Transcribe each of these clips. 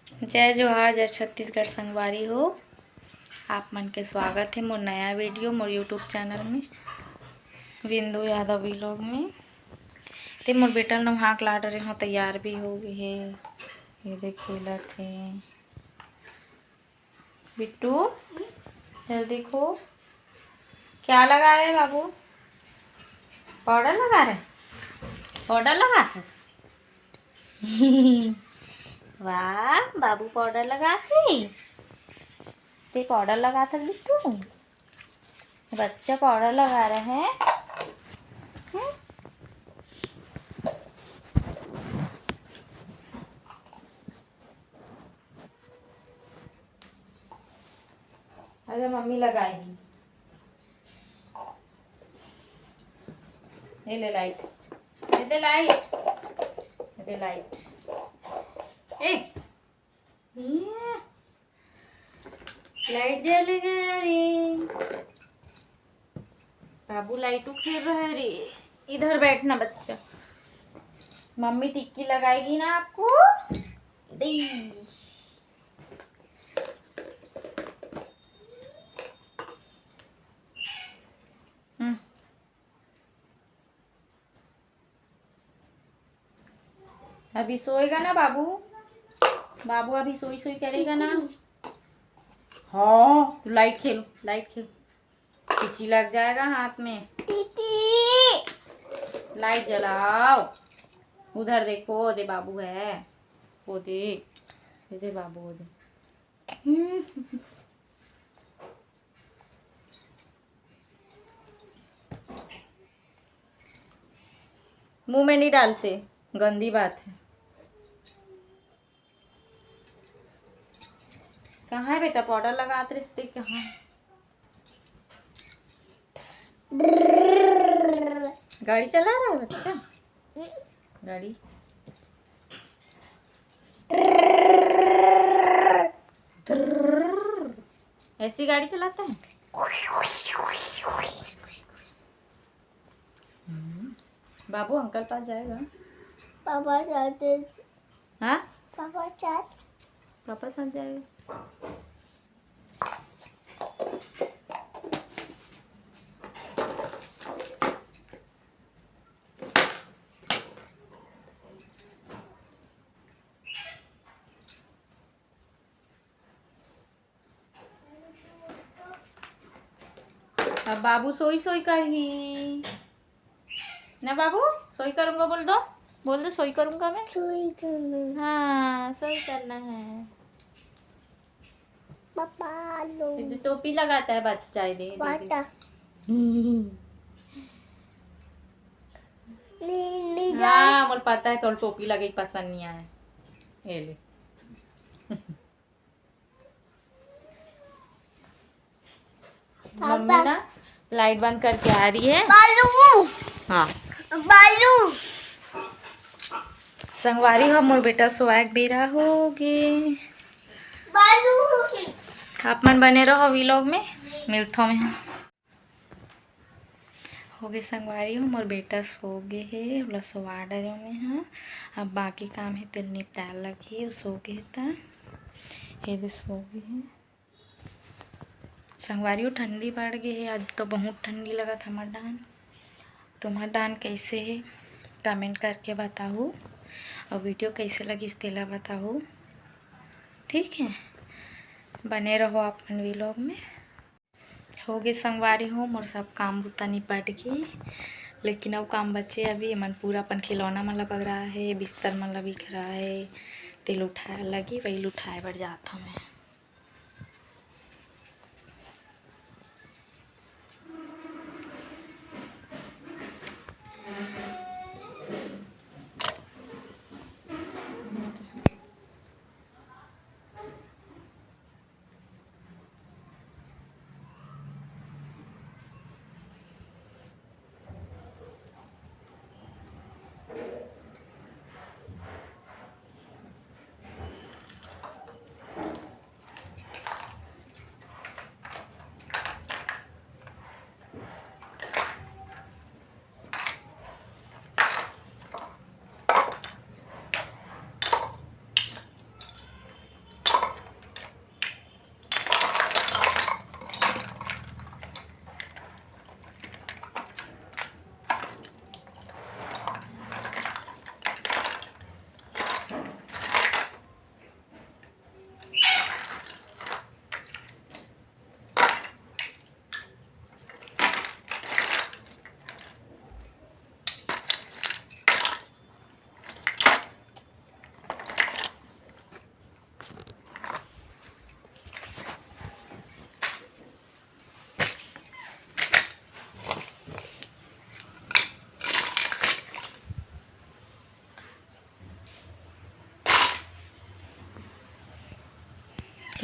जय जोहार, जय छत्तीसगढ़ संगवारी हो। आप मन के स्वागत है मोर नया वीडियो मोर यूट्यूब चैनल में बिंदु यादव व्लॉग में। ते मोर बेटा नहा के लाड रहे हो, तैयार भी हो गए है। ये देख खेलत है बिट्टू। जल्दी देखो क्या लगा रहे बाबू। पाउडर लगा रहे, पाउडर लगा थे। वाह बाबू पाउडर लगाते, ते पाउडर लगा था बिट्टू। बच्चा पाउडर लगा रहे हैं। अरे मम्मी लगाएगी। ये ले लाइट, ये दे लाइट, ये दे लाइट। ए ये लाइट जल गया रे बाबू। लाइट खेल रहा है रे। इधर बैठना बच्चा, मम्मी टिक्की लगाएगी ना आपको। अभी सोएगा ना बाबू। बाबू अभी सोई सोई करेगा ना। हाँ तो लाइट खेलो, लाइट खेलो, खिंची लग जाएगा हाथ में। लाइट जलाओ। उधर देखो, दे बाबू है वो, दे बाबू वो दे। मुंह में नहीं डालते, गंदी बात है। कहाँ है बेटा पाउडर लगाते रिश्ते कहाँ। गाड़ी चला रहा है बच्चा, गाड़ी। ऐसी गाड़ी चलाता है। बाबू अंकल पास जाएगा। पापा चाहते। हाँ पापा चाहते। पापा साथ जाएगा। अब बाबू सोई सोई कर ही ना। बाबू सोई करूंगा बोल दो, बोल दो सोई करूंगा मैं। सोई करना। हाँ सोई करना है। पापा लो। इधर टोपी लगाता है बच्चा। दे पापा नहीं जा। हाँ मुझे पता है तो टोपी लगे पसंद नहीं आया। ये ले। मम्मी ना लाइट बंद करके आ रही है। बालू। हाँ बालू। संगवारी हो मोर बेटा स्वैग बेरा हो गे। बालू। आप मन बने रहो व्लॉग में, मिलथो में हो गए। संगवारी हो मोर बेटा सो गे है, ओला सोवा डरे में। हाँ अब बाकी काम है तेल निपटा लगे। सो गए था ये दे सो गए है। संगवारी ठंडी बढ़ गई है, आज तो बहुत ठंडी लगा था। हमार डान तुम्हार डान कैसे है कमेंट करके बताओ, और वीडियो कैसे लगी तेला बताओ। ठीक है, बने रहो अपन व्लॉग में। हो गए संगवारी हो मोर सब काम बुता निपट गई, लेकिन अब काम बचे अभी। मन पूरा अपन खिलौना मन ला बग रहा है, बिस्तर मन ला बिख रहा है। तेल उठाए लगी, वही उठाए बढ़ जाता मैं।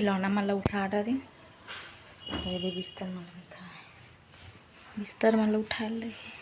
खिलौना मन ला उठा डरे दे बिस्तर मन दिख रहा है, बिस्तर मन ला उठा लगे।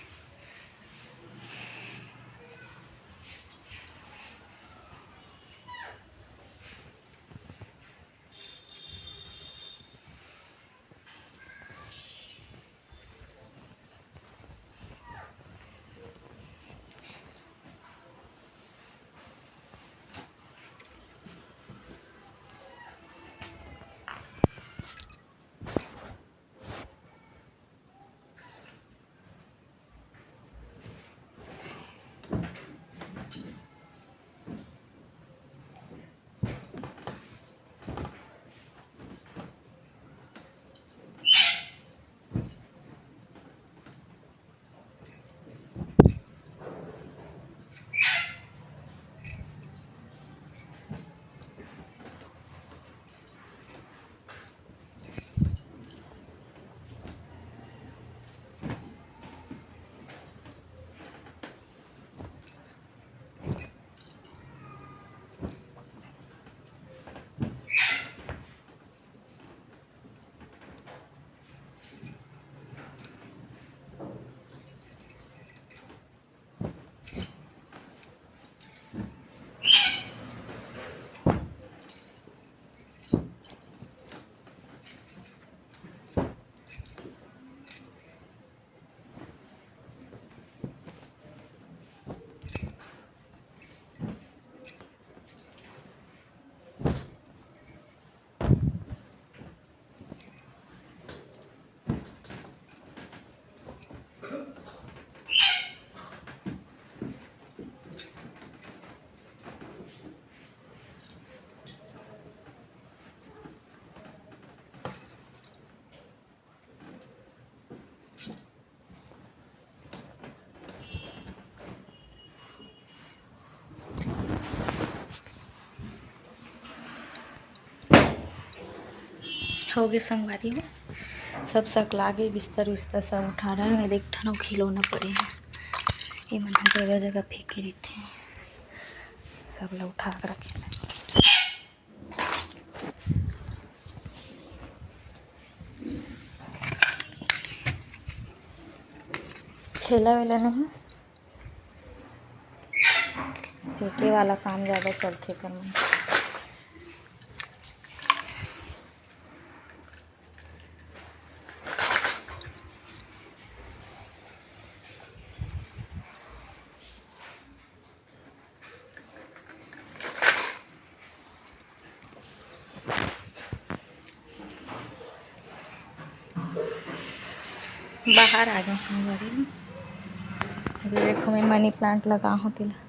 हो गए संगवारी हो, सब सकला गए, बिस्तर उस्तर सब उठा रहा है। देख ठनो खिलौना पड़े हैं, ये मन जगह जगह फेंके रहते हैं, सब ला उठा कर रखे लगे। खेला वेला नहीं, फेंके वाला काम ज़्यादा चलते कर मन। बाहर आ जाऊँ संगवारी में। अभी देखो मैं मनी प्लांट लगा हूँ तिला।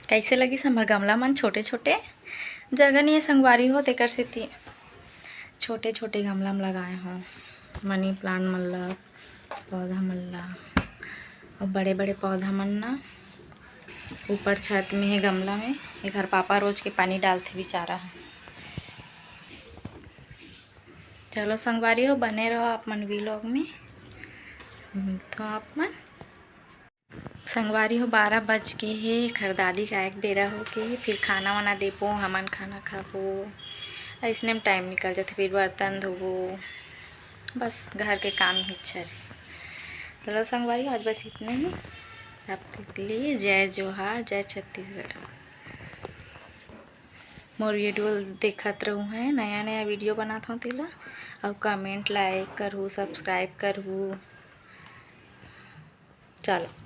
कैसे लगी हमार गमला मन छोटे छोटे जगह नहीं है संगवारी हो, तेकर सेती छोटे छोटे गमला में लगाए हों मनी प्लांट मन ला, पौधा मन ला। और बड़े बड़े पौधा मन ना ऊपर छत में है गमला में। एक घर पापा रोज के पानी डालते बेचारा है। चलो संगवारी हो, बने रहो आप मन व्लॉग में, मिलते हो आप मन। संगवारी हो 12 बज के है, खरदादी का एक बेरा हो के फिर खाना वाना देबो, हमन खाना खाबो, ऐसने में टाइम निकल जाते। फिर बर्तन धोबो, बस घर के काम ही अच्छा रहे। चलो संगवारी आज बस इतने ही, तब तक के लिए जय जोहार, जय छत्तीसगढ़। मोर वीडियो देखत रहूँ है, नया नया वीडियो बनात हूँ तिला, और कमेंट लाइक करहूँ, सब्सक्राइब करहूँ। चलो।